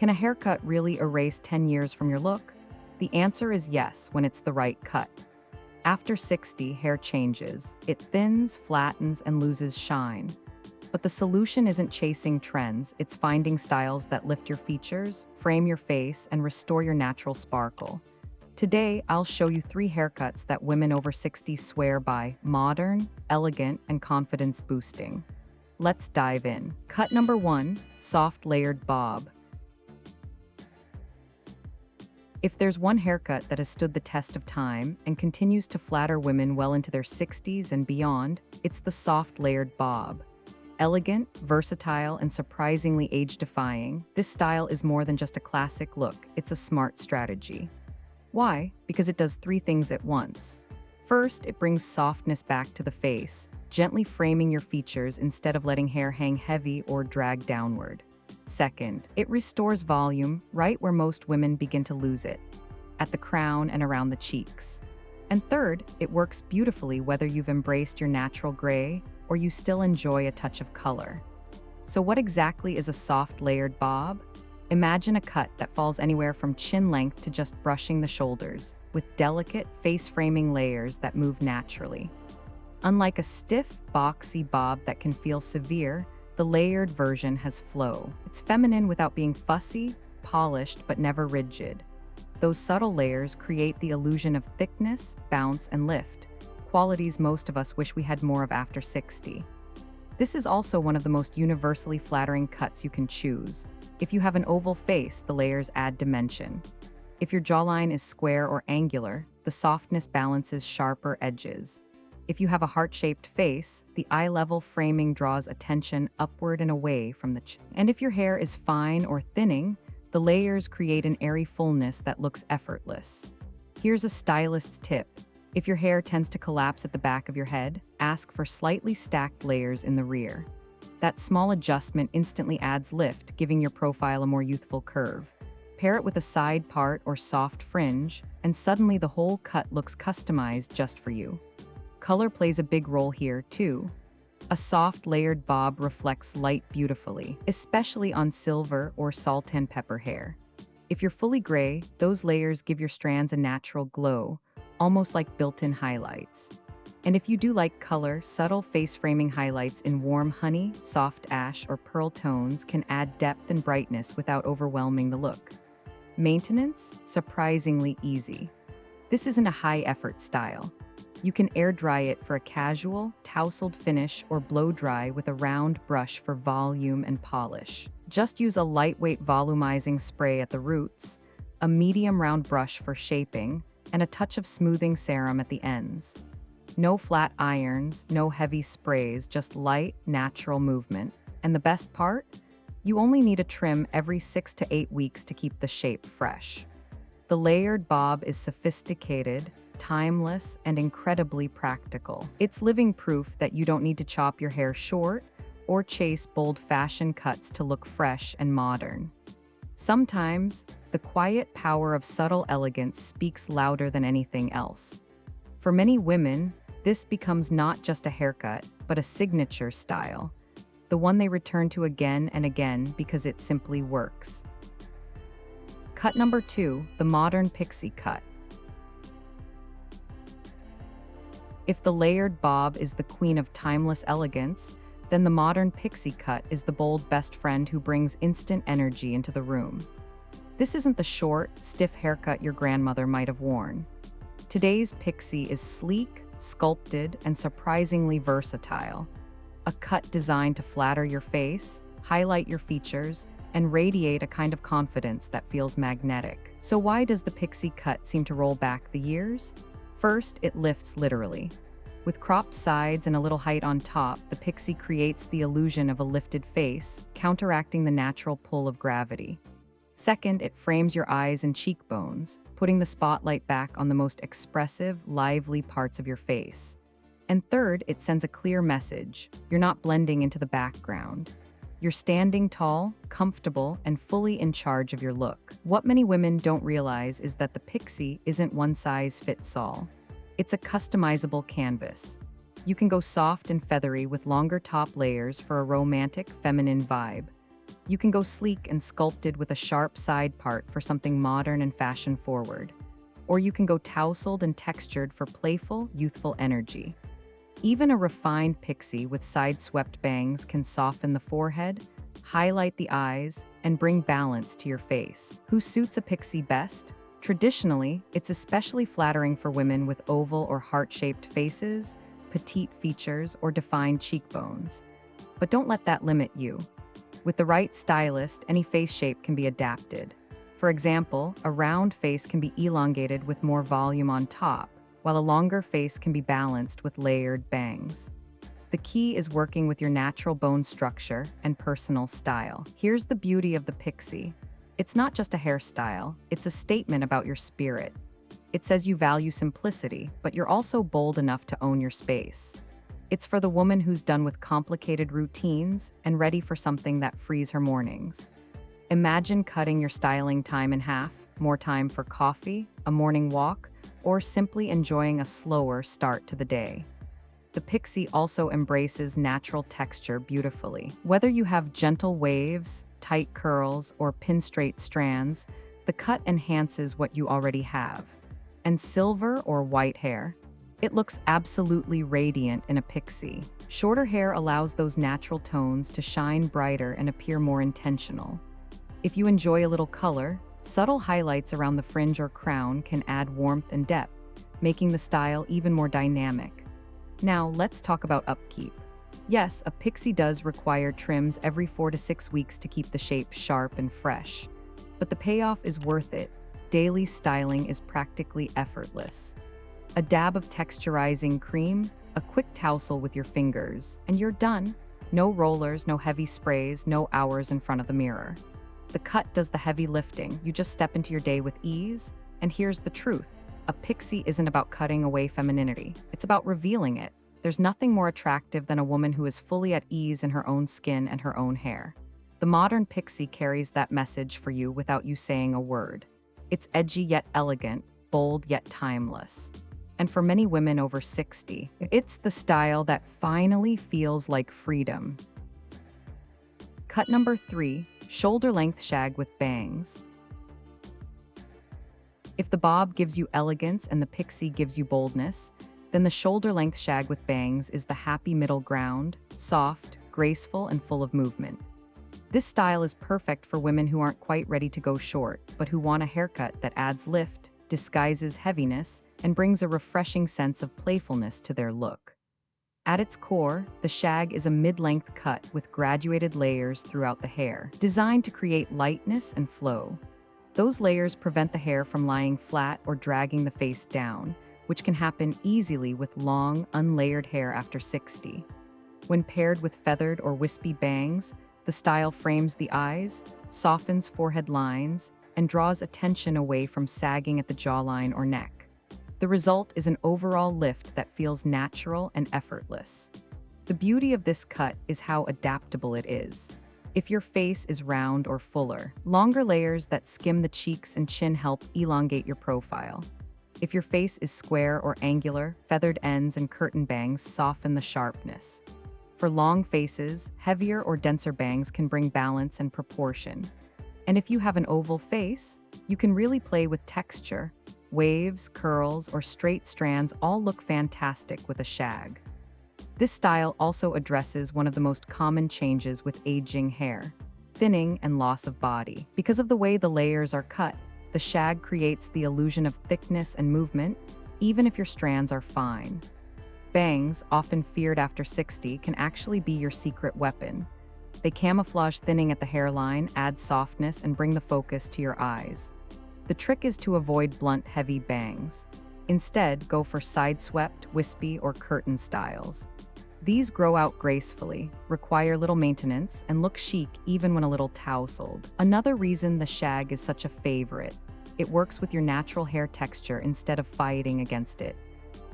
Can a haircut really erase 10 years from your look? The answer is yes, when it's the right cut. After 60, hair changes. It thins, flattens, and loses shine. But the solution isn't chasing trends, it's finding styles that lift your features, frame your face, and restore your natural sparkle. Today, I'll show you 3 haircuts that women over 60 swear by: modern, elegant, and confidence boosting. Let's dive in. Cut number 1, soft layered bob. If there's one haircut that has stood the test of time and continues to flatter women well into their 60s and beyond, it's the soft layered bob. Elegant, versatile, and surprisingly age-defying, this style is more than just a classic look, it's a smart strategy. Why? Because it does 3 things at once. First, it brings softness back to the face, gently framing your features instead of letting hair hang heavy or drag downward. Second, it restores volume right where most women begin to lose it, at the crown and around the cheeks. And third, it works beautifully whether you've embraced your natural gray or you still enjoy a touch of color. So what exactly is a soft layered bob? Imagine a cut that falls anywhere from chin length to just brushing the shoulders, with delicate, face-framing layers that move naturally. Unlike a stiff, boxy bob that can feel severe, the layered version has flow. It's feminine without being fussy, polished but never rigid. Those subtle layers create the illusion of thickness, bounce, and lift, qualities most of us wish we had more of after 60. This is also one of the most universally flattering cuts you can choose. If you have an oval face, the layers add dimension. If your jawline is square or angular, the softness balances sharper edges. If you have a heart-shaped face, the eye-level framing draws attention upward and away from the chin. And if your hair is fine or thinning, the layers create an airy fullness that looks effortless. Here's a stylist's tip. If your hair tends to collapse at the back of your head, ask for slightly stacked layers in the rear. That small adjustment instantly adds lift, giving your profile a more youthful curve. Pair it with a side part or soft fringe, and suddenly the whole cut looks customized just for you. Color plays a big role here, too. A soft layered bob reflects light beautifully, especially on silver or salt and pepper hair. If you're fully gray, those layers give your strands a natural glow, almost like built-in highlights. And if you do like color, subtle face-framing highlights in warm honey, soft ash, or pearl tones can add depth and brightness without overwhelming the look. Maintenance? Surprisingly easy. This isn't a high-effort style. You can air dry it for a casual, tousled finish or blow dry with a round brush for volume and polish. Just use a lightweight volumizing spray at the roots, a medium round brush for shaping, and a touch of smoothing serum at the ends. No flat irons, no heavy sprays, just light, natural movement. And the best part? You only need a trim every 6 to 8 weeks to keep the shape fresh. The layered bob is sophisticated, timeless, and incredibly practical. It's living proof that you don't need to chop your hair short or chase bold fashion cuts to look fresh and modern. Sometimes, the quiet power of subtle elegance speaks louder than anything else. For many women, this becomes not just a haircut, but a signature style, the one they return to again and again because it simply works. Cut number 2, the modern pixie cut. If the layered bob is the queen of timeless elegance, then the modern pixie cut is the bold best friend who brings instant energy into the room. This isn't the short, stiff haircut your grandmother might have worn. Today's pixie is sleek, sculpted, and surprisingly versatile. A cut designed to flatter your face, highlight your features, and radiate a kind of confidence that feels magnetic. So why does the pixie cut seem to roll back the years? First, it lifts literally. With cropped sides and a little height on top, the pixie creates the illusion of a lifted face, counteracting the natural pull of gravity. Second, it frames your eyes and cheekbones, putting the spotlight back on the most expressive, lively parts of your face. And third, it sends a clear message. You're not blending into the background. You're standing tall, comfortable, and fully in charge of your look. What many women don't realize is that the pixie isn't one size fits all. It's a customizable canvas. You can go soft and feathery with longer top layers for a romantic, feminine vibe. You can go sleek and sculpted with a sharp side part for something modern and fashion-forward. Or you can go tousled and textured for playful, youthful energy. Even a refined pixie with side-swept bangs can soften the forehead, highlight the eyes, and bring balance to your face. Who suits a pixie best? Traditionally, it's especially flattering for women with oval or heart-shaped faces, petite features, or defined cheekbones. But don't let that limit you. With the right stylist, any face shape can be adapted. For example, a round face can be elongated with more volume on top, while a longer face can be balanced with layered bangs. The key is working with your natural bone structure and personal style. Here's the beauty of the pixie. It's not just a hairstyle, it's a statement about your spirit. It says you value simplicity, but you're also bold enough to own your space. It's for the woman who's done with complicated routines and ready for something that frees her mornings. Imagine cutting your styling time in half, more time for coffee, a morning walk, or simply enjoying a slower start to the day. The pixie also embraces natural texture beautifully. Whether you have gentle waves, tight curls, or pin-straight strands, the cut enhances what you already have. And silver or white hair? It looks absolutely radiant in a pixie. Shorter hair allows those natural tones to shine brighter and appear more intentional. If you enjoy a little color, subtle highlights around the fringe or crown can add warmth and depth, making the style even more dynamic. Now, let's talk about upkeep. Yes, a pixie does require trims every 4 to 6 weeks to keep the shape sharp and fresh. But the payoff is worth it. Daily styling is practically effortless. A dab of texturizing cream, a quick tousle with your fingers, and you're done. No rollers, no heavy sprays, no hours in front of the mirror. The cut does the heavy lifting. You just step into your day with ease. And here's the truth. A pixie isn't about cutting away femininity. It's about revealing it. There's nothing more attractive than a woman who is fully at ease in her own skin and her own hair. The modern pixie carries that message for you without you saying a word. It's edgy yet elegant, bold yet timeless. And for many women over 60, it's the style that finally feels like freedom. Cut number 3, shoulder-length shag with bangs. If the bob gives you elegance and the pixie gives you boldness, then the shoulder-length shag with bangs is the happy middle ground, soft, graceful, and full of movement. This style is perfect for women who aren't quite ready to go short, but who want a haircut that adds lift, disguises heaviness, and brings a refreshing sense of playfulness to their look. At its core, the shag is a mid-length cut with graduated layers throughout the hair, designed to create lightness and flow. Those layers prevent the hair from lying flat or dragging the face down, which can happen easily with long, unlayered hair after 60. When paired with feathered or wispy bangs, the style frames the eyes, softens forehead lines, and draws attention away from sagging at the jawline or neck. The result is an overall lift that feels natural and effortless. The beauty of this cut is how adaptable it is. If your face is round or fuller, longer layers that skim the cheeks and chin help elongate your profile. If your face is square or angular, feathered ends and curtain bangs soften the sharpness. For long faces, heavier or denser bangs can bring balance and proportion. And if you have an oval face, you can really play with texture. Waves, curls, or straight strands all look fantastic with a shag. This style also addresses one of the most common changes with aging hair, thinning and loss of body. Because of the way the layers are cut, the shag creates the illusion of thickness and movement, even if your strands are fine. Bangs, often feared after 60, can actually be your secret weapon. They camouflage thinning at the hairline, add softness, and bring the focus to your eyes. The trick is to avoid blunt, heavy bangs. Instead, go for side-swept, wispy, or curtain styles. These grow out gracefully, require little maintenance, and look chic even when a little tousled. Another reason the shag is such a favorite: it works with your natural hair texture instead of fighting against it.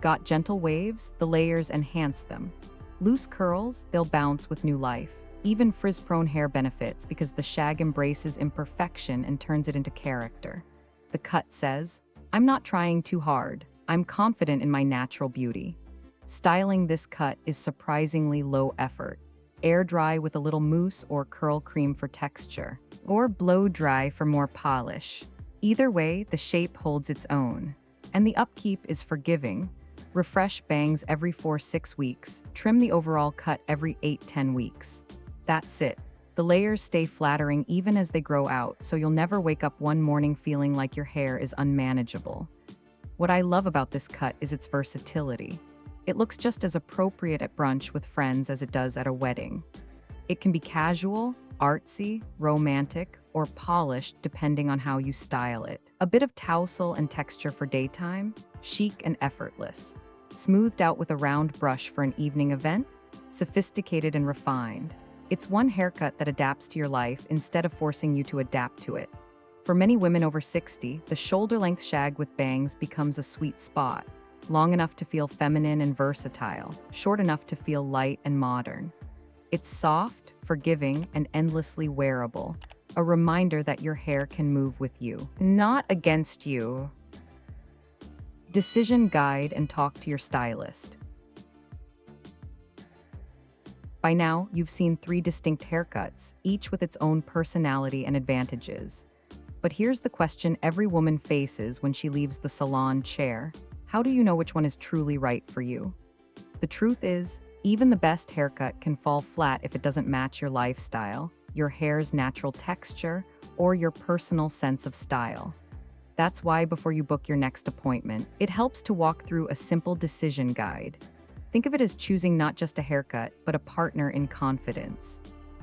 Got gentle waves? The layers enhance them. Loose curls? They'll bounce with new life. Even frizz-prone hair benefits because the shag embraces imperfection and turns it into character. The cut says, "I'm not trying too hard. I'm confident in my natural beauty." Styling this cut is surprisingly low effort. Air dry with a little mousse or curl cream for texture, or blow dry for more polish. Either way, the shape holds its own. And the upkeep is forgiving. Refresh bangs every 4-6 weeks, trim the overall cut every 8-10 weeks. That's it. The layers stay flattering even as they grow out, so you'll never wake up one morning feeling like your hair is unmanageable. What I love about this cut is its versatility. It looks just as appropriate at brunch with friends as it does at a wedding. It can be casual, artsy, romantic, or polished depending on how you style it. A bit of tousle and texture for daytime, chic and effortless. Smoothed out with a round brush for an evening event, sophisticated and refined. It's one haircut that adapts to your life instead of forcing you to adapt to it. For many women over 60, the shoulder-length shag with bangs becomes a sweet spot. Long enough to feel feminine and versatile, short enough to feel light and modern. It's soft, forgiving, and endlessly wearable. A reminder that your hair can move with you, not against you. Decision guide and talk to your stylist. By now, you've seen 3 distinct haircuts, each with its own personality and advantages. But here's the question every woman faces when she leaves the salon chair. How do you know which one is truly right for you? The truth is, even the best haircut can fall flat if it doesn't match your lifestyle, your hair's natural texture, or your personal sense of style. That's why before you book your next appointment, it helps to walk through a simple decision guide. Think of it as choosing not just a haircut, but a partner in confidence.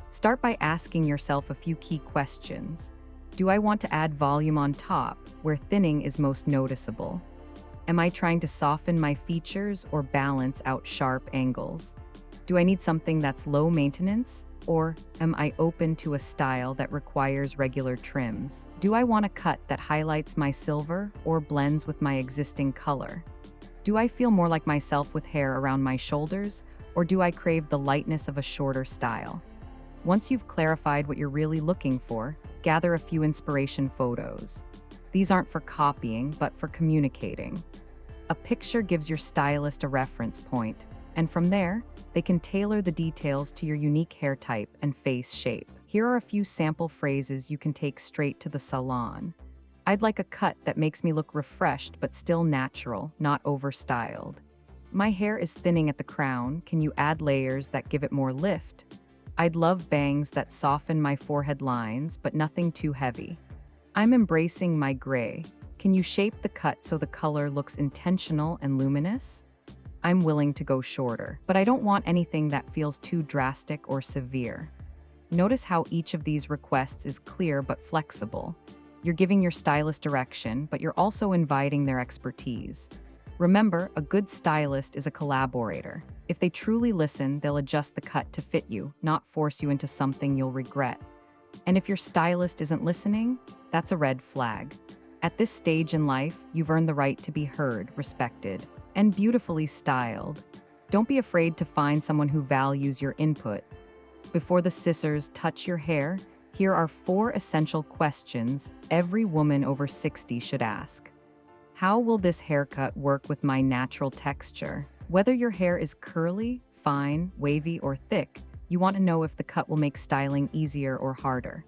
Start by asking yourself a few key questions. Do I want to add volume on top, where thinning is most noticeable? Am I trying to soften my features or balance out sharp angles? Do I need something that's low maintenance? Or am I open to a style that requires regular trims? Do I want a cut that highlights my silver or blends with my existing color? Do I feel more like myself with hair around my shoulders, or do I crave the lightness of a shorter style? Once you've clarified what you're really looking for, gather a few inspiration photos. These aren't for copying, but for communicating. A picture gives your stylist a reference point, and from there, they can tailor the details to your unique hair type and face shape. Here are a few sample phrases you can take straight to the salon. I'd like a cut that makes me look refreshed but still natural, not overstyled. My hair is thinning at the crown. Can you add layers that give it more lift? I'd love bangs that soften my forehead lines, but nothing too heavy. I'm embracing my gray. Can you shape the cut so the color looks intentional and luminous? I'm willing to go shorter, but I don't want anything that feels too drastic or severe. Notice how each of these requests is clear but flexible. You're giving your stylist direction, but you're also inviting their expertise. Remember, a good stylist is a collaborator. If they truly listen, they'll adjust the cut to fit you, not force you into something you'll regret. And if your stylist isn't listening, that's a red flag. At this stage in life, you've earned the right to be heard, respected, and beautifully styled. Don't be afraid to find someone who values your input. Before the scissors touch your hair, here are 4 essential questions every woman over 60 should ask. How will this haircut work with my natural texture? Whether your hair is curly, fine, wavy, or thick, you want to know if the cut will make styling easier or harder.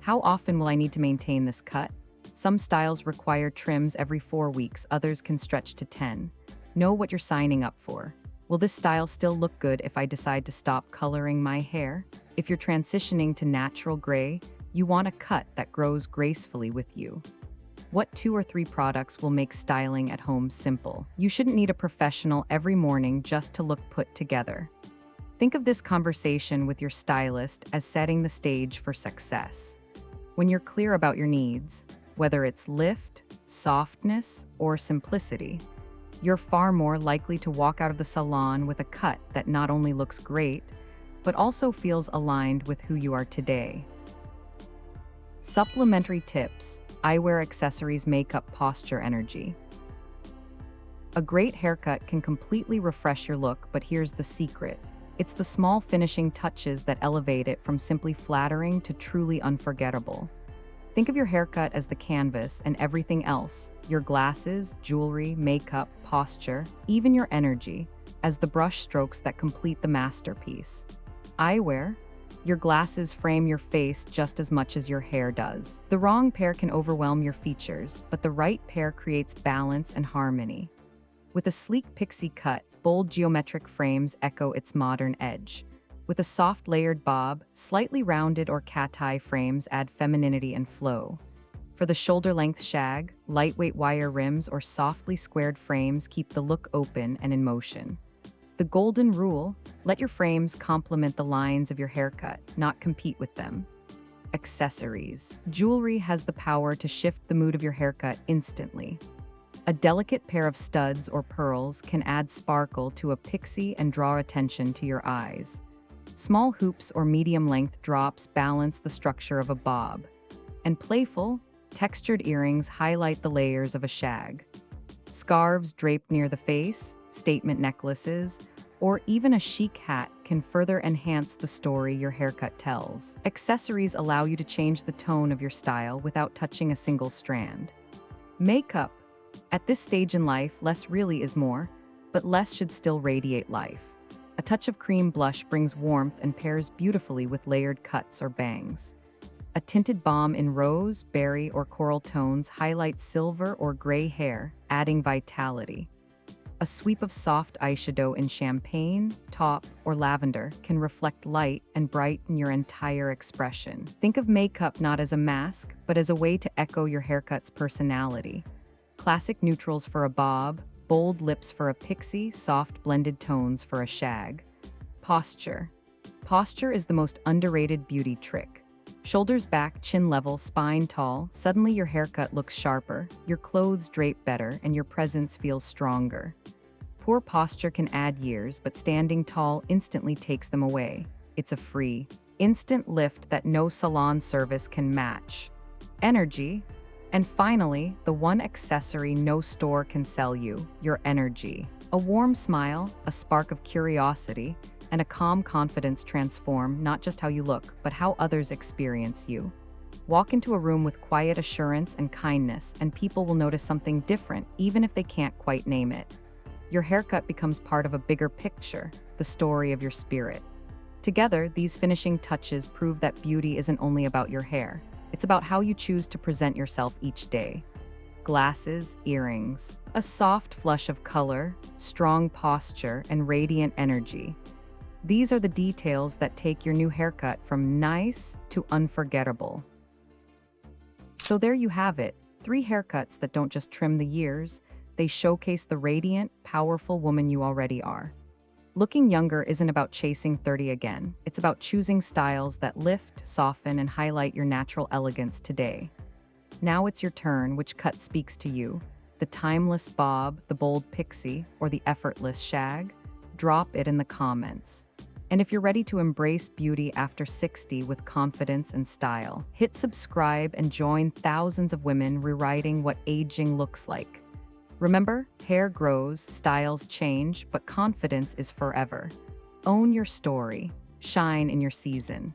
How often will I need to maintain this cut? Some styles require trims every 4 weeks, others can stretch to 10. Know what you're signing up for. Will this style still look good if I decide to stop coloring my hair? If you're transitioning to natural gray, you want a cut that grows gracefully with you. What 2 or 3 products will make styling at home simple? You shouldn't need a professional every morning just to look put together. Think of this conversation with your stylist as setting the stage for success. When you're clear about your needs, whether it's lift, softness, or simplicity, you're far more likely to walk out of the salon with a cut that not only looks great, but also feels aligned with who you are today. Supplementary tips: eyewear, accessories, makeup, posture, energy. A great haircut can completely refresh your look, but here's the secret. It's the small finishing touches that elevate it from simply flattering to truly unforgettable. Think of your haircut as the canvas and everything else, your glasses, jewelry, makeup, posture, even your energy, as the brush strokes that complete the masterpiece. Eyewear. Your glasses frame your face just as much as your hair does. The wrong pair can overwhelm your features, but the right pair creates balance and harmony. With a sleek pixie cut, bold geometric frames echo its modern edge. With a soft layered bob, slightly rounded or cat-eye frames add femininity and flow. For the shoulder-length shag, lightweight wire rims or softly squared frames keep the look open and in motion. The golden rule: let your frames complement the lines of your haircut, not compete with them. Accessories. Jewelry has the power to shift the mood of your haircut instantly. A delicate pair of studs or pearls can add sparkle to a pixie and draw attention to your eyes. Small hoops or medium-length drops balance the structure of a bob. And playful, textured earrings highlight the layers of a shag. Scarves draped near the face, statement necklaces, or even a chic hat can further enhance the story your haircut tells. Accessories allow you to change the tone of your style without touching a single strand. Makeup. At this stage in life, less really is more, but less should still radiate life. A touch of cream blush brings warmth and pairs beautifully with layered cuts or bangs. A tinted balm in rose, berry, or coral tones highlights silver or gray hair, adding vitality. A sweep of soft eyeshadow in champagne, taupe, or lavender can reflect light and brighten your entire expression. Think of makeup not as a mask, but as a way to echo your haircut's personality. Classic neutrals for a bob, bold lips for a pixie, soft blended tones for a shag. Posture. Posture is the most underrated beauty trick. Shoulders back, chin level, spine tall, suddenly your haircut looks sharper, your clothes drape better, and your presence feels stronger. Poor posture can add years, but standing tall instantly takes them away. It's a free, instant lift that no salon service can match. Energy. And finally, the one accessory no store can sell you: your energy. A warm smile, a spark of curiosity, and a calm confidence transform not just how you look, but how others experience you. Walk into a room with quiet assurance and kindness, and people will notice something different, even if they can't quite name it. Your haircut becomes part of a bigger picture, the story of your spirit. Together, these finishing touches prove that beauty isn't only about your hair. It's about how you choose to present yourself each day. Glasses, earrings, a soft flush of color, strong posture, and radiant energy. These are the details that take your new haircut from nice to unforgettable. So there you have it, 3 haircuts that don't just trim the years, they showcase the radiant, powerful woman you already are. Looking younger isn't about chasing 30 again. It's about choosing styles that lift, soften, and highlight your natural elegance today. Now it's your turn. Which cut speaks to you? The timeless bob, the bold pixie, or the effortless shag? Drop it in the comments. And if you're ready to embrace beauty after 60 with confidence and style, hit subscribe and join thousands of women rewriting what aging looks like. Remember, hair grows, styles change, but confidence is forever. Own your story. Shine in your season.